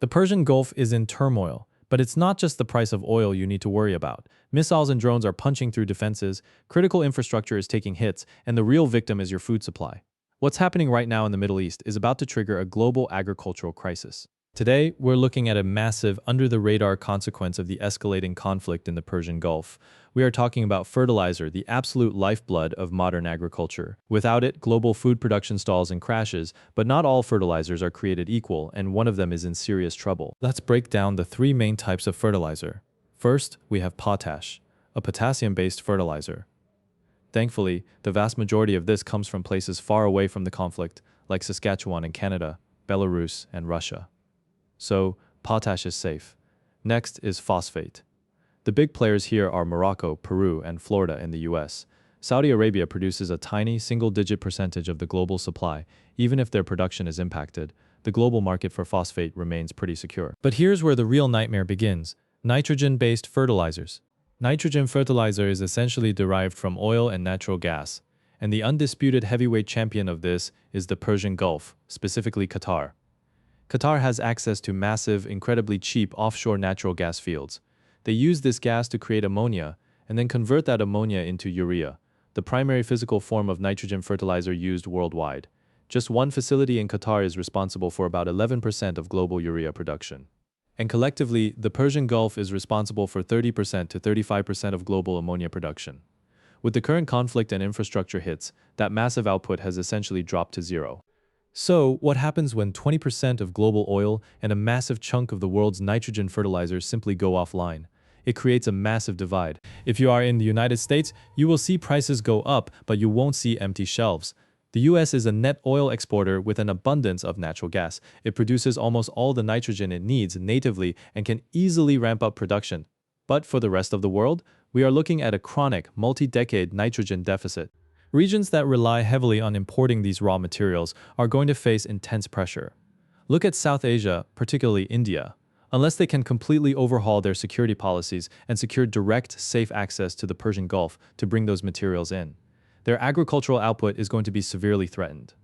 The Persian Gulf is in turmoil, but it's not just the price of oil you need to worry about. Missiles and drones are punching through defenses, critical infrastructure is taking hits, and the real victim is your food supply. What's happening right now in the Middle East is about to trigger a global agricultural crisis. Today, we're looking at a massive, under-the-radar consequence of the escalating conflict in the Persian Gulf. We are talking about fertilizer, the absolute lifeblood of modern agriculture. Without it, global food production stalls and crashes, but not all fertilizers are created equal, and one of them is in serious trouble. Let's break down the three main types of fertilizer. First, we have potash, a potassium-based fertilizer. Thankfully, the vast majority of this comes from places far away from the conflict, like Saskatchewan in Canada, Belarus, and Russia. So, potash is safe. Next is phosphate. The big players here are Morocco, Peru, and Florida in the US. Saudi Arabia produces a tiny, single-digit percentage of the global supply. Even if their production is impacted, the global market for phosphate remains pretty secure. But here's where the real nightmare begins: nitrogen-based fertilizers. Nitrogen fertilizer is essentially derived from oil and natural gas, and the undisputed heavyweight champion of this is the Persian Gulf, specifically Qatar. Qatar has access to massive, incredibly cheap offshore natural gas fields. They use this gas to create ammonia and then convert that ammonia into urea, the primary physical form of nitrogen fertilizer used worldwide. Just one facility in Qatar is responsible for about 11% of global urea production. And collectively, the Persian Gulf is responsible for 30% to 35% of global ammonia production. With the current conflict and infrastructure hits, that massive output has essentially dropped to zero. So, what happens when 20% of global oil and a massive chunk of the world's nitrogen fertilizers simply go offline? It creates a massive divide. If you are in the United States, you will see prices go up, but you won't see empty shelves. The US is a net oil exporter with an abundance of natural gas. It produces almost all the nitrogen it needs natively and can easily ramp up production. But for the rest of the world, we are looking at a chronic, multi-decade nitrogen deficit. Regions that rely heavily on importing these raw materials are going to face intense pressure. Look at South Asia, particularly India. Unless they can completely overhaul their security policies and secure direct, safe access to the Persian Gulf to bring those materials in, their agricultural output is going to be severely threatened.